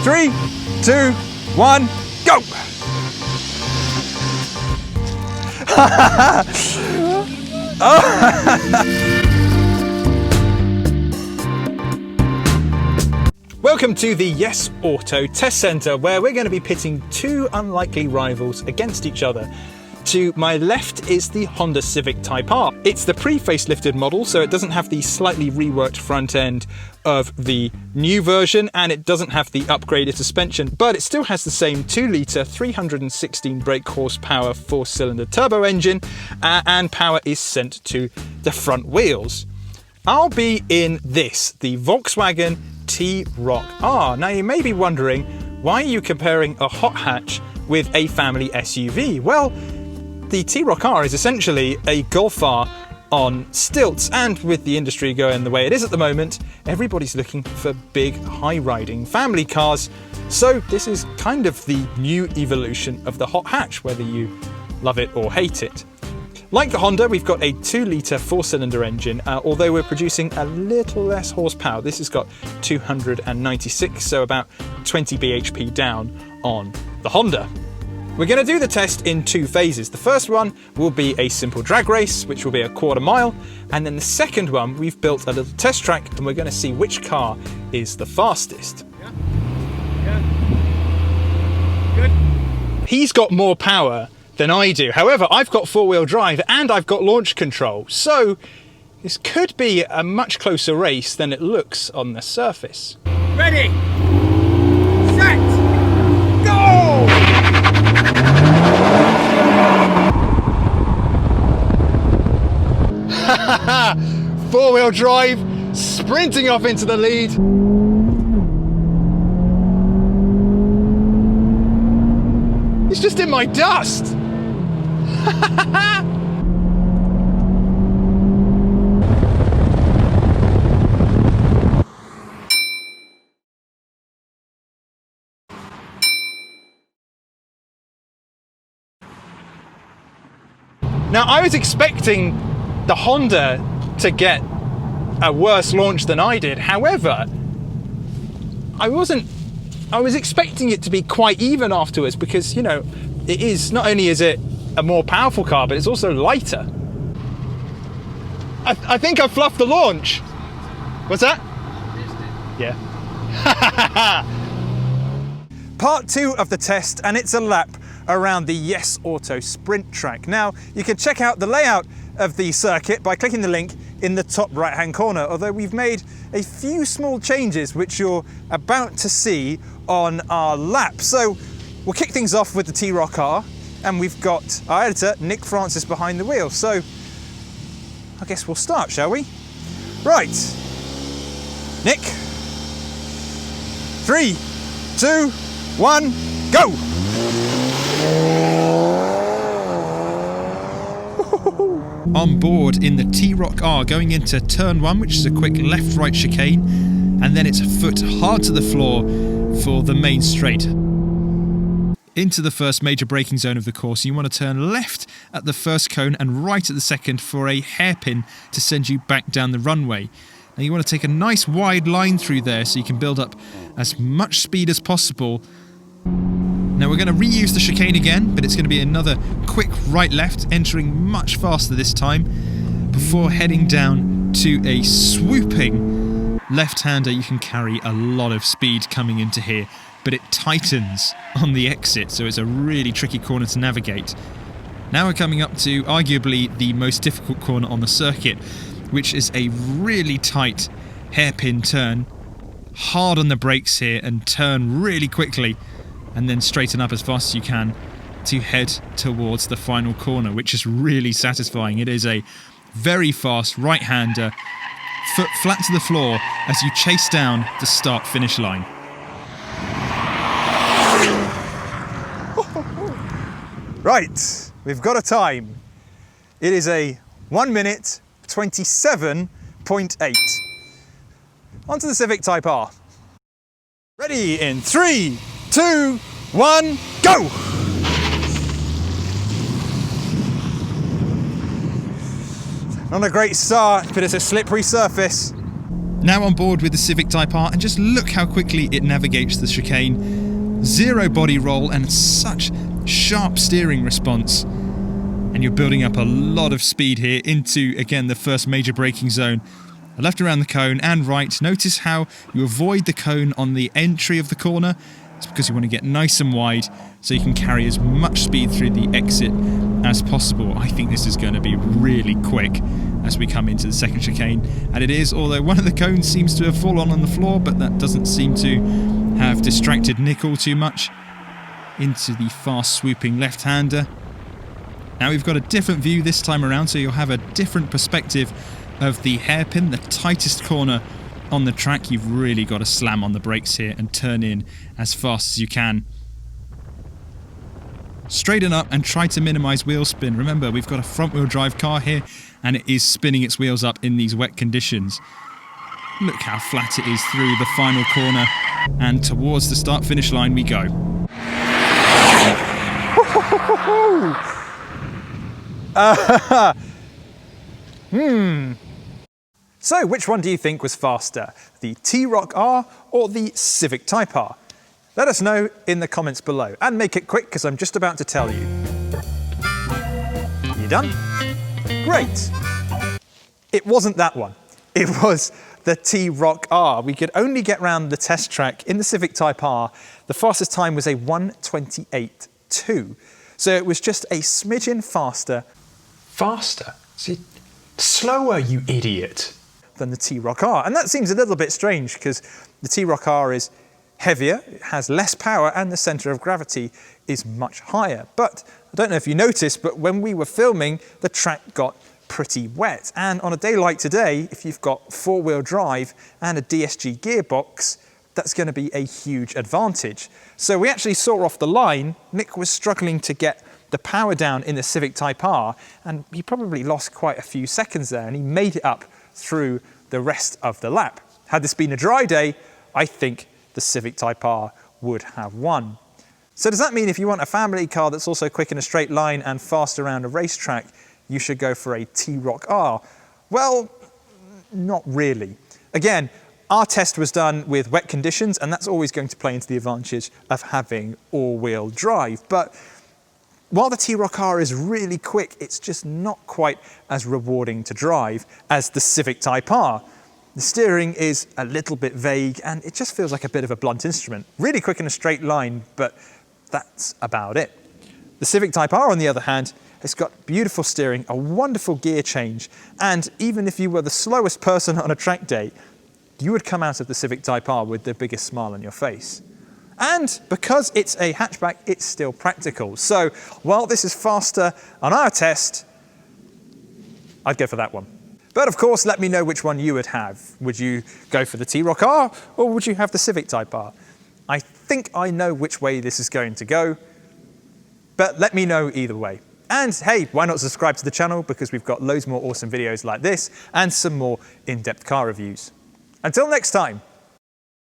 3, 2, 1, go! Welcome to the Yes Auto Test Centre, where we're going to be pitting two unlikely rivals against each other. To my left is the Honda Civic Type R. It's the pre-facelifted model, so it doesn't have the slightly reworked front end of the new version, and it doesn't have the upgraded suspension, but it still has the same 2-litre, 316 brake horsepower 4-cylinder turbo engine, and power is sent to the front wheels. I'll be in this, the Volkswagen T-Roc R. Now you may be wondering, why are you comparing a hot hatch with a family SUV? Well, the T-Roc R is essentially a Golf R on stilts, and with the industry going the way it is at the moment, everybody's looking for big, high-riding family cars. So this is kind of the new evolution of the hot hatch, whether you love it or hate it. Like the Honda, we've got a 2-litre 4-cylinder engine, although we're producing a little less horsepower. This has got 296, so about 20 bhp down on the Honda. We're going to do the test in two phases. The first one will be a simple drag race, which will be a quarter mile, and then the second one, we've built a little test track, and we're going to see which car is the fastest. Yeah. Good. He's got more power than I do. However, I've got four-wheel drive and I've got launch control, so this could be a much closer race than it looks on the surface. Ready, set, go! Four-wheel drive, sprinting off into the lead. It's just in my dust. Now, I was expecting the Honda to get a worse launch than I did. However, I was expecting it to be quite even afterwards, because, you know, it is, not only is it a more powerful car, but it's also lighter. I think I fluffed the launch. What's that? Yeah. Part 2 of the test, and it's a lap around the Yes Auto sprint track. Now, you can check out the layout of the circuit by clicking the link in the top right hand corner, although we've made a few small changes which you're about to see on our lap. So we'll kick things off with the T-Roc R, and we've got our editor Nick Francis behind the wheel, so I guess we'll start, shall we? Right, Nick, 3, 2, 1, go! On board in the T-Roc R, going into turn 1, which is a quick left-right chicane, and then it's a foot hard to the floor for the main straight. Into the first major braking zone of the course, you want to turn left at the first cone and right at the second for a hairpin to send you back down the runway. Now you want to take a nice wide line through there so you can build up as much speed as possible. Now we're going to reuse the chicane again, but it's going to be another quick right-left, entering much faster this time, before heading down to a swooping left-hander. You can carry a lot of speed coming into here, but it tightens on the exit, so it's a really tricky corner to navigate. Now we're coming up to arguably the most difficult corner on the circuit, which is a really tight hairpin turn. Hard on the brakes here and turn really quickly, and then straighten up as fast as you can to head towards the final corner, which is really satisfying. It is a very fast right-hander, foot flat to the floor as you chase down the start-finish line. Right, we've got a time. It is a 1 minute 27.8. Onto the Civic Type R. Ready in 3, 2, 1, go! Not a great start, but it's a slippery surface. Now on board with the Civic Type R, and just look how quickly it navigates the chicane. Zero body roll and such sharp steering response. And you're building up a lot of speed here into, again, the first major braking zone. Left around the cone and right. Notice how you avoid the cone on the entry of the corner. It's because you want to get nice and wide so you can carry as much speed through the exit as possible. I think this is going to be really quick as we come into the second chicane. And it is, although one of the cones seems to have fallen on the floor, but that doesn't seem to have distracted Nick all too much. Into the fast swooping left-hander. Now we've got a different view this time around, so you'll have a different perspective of the hairpin, the tightest corner on the track. You've really got to slam on the brakes here and turn in as fast as you can. Straighten up and try to minimize wheel spin. Remember, we've got a front-wheel drive car here and it is spinning its wheels up in these wet conditions. Look how flat it is through the final corner, and towards the start-finish line we go. So, which one do you think was faster? The T-Roc R or the Civic Type R? Let us know in the comments below, and make it quick because I'm just about to tell you. You done? Great! It wasn't that one. It was the T-Roc R. We could only get round the test track in the Civic Type R. The fastest time was a 1:28.2. So it was just a smidgen faster. Faster? See, slower, you idiot. Than the T-Roc R. And that seems a little bit strange because the T-Roc R is heavier, it has less power, and the centre of gravity is much higher. But I don't know if you noticed, but when we were filming, the track got pretty wet. And on a day like today, if you've got four-wheel drive and a DSG gearbox, that's going to be a huge advantage. So we actually saw off the line, Nick was struggling to get the power down in the Civic Type R, and he probably lost quite a few seconds there, and he made it up through the rest of the lap. Had this been a dry day, I think the Civic Type R would have won. So does that mean if you want a family car that's also quick in a straight line and fast around a racetrack, you should go for a T-Roc R? Well, not really. Again, our test was done with wet conditions, and that's always going to play into the advantage of having all-wheel drive. But while the T-Roc R is really quick, it's just not quite as rewarding to drive as the Civic Type R. The steering is a little bit vague and it just feels like a bit of a blunt instrument. Really quick in a straight line, but that's about it. The Civic Type R, on the other hand, has got beautiful steering, a wonderful gear change, and even if you were the slowest person on a track day, you would come out of the Civic Type R with the biggest smile on your face. And because it's a hatchback, it's still practical. So while this is faster on our test, I'd go for that one. But of course, let me know which one you would have. Would you go for the T-Roc R or would you have the Civic Type R? I think I know which way this is going to go, but let me know either way. And hey, why not subscribe to the channel, because we've got loads more awesome videos like this and some more in-depth car reviews. Until next time.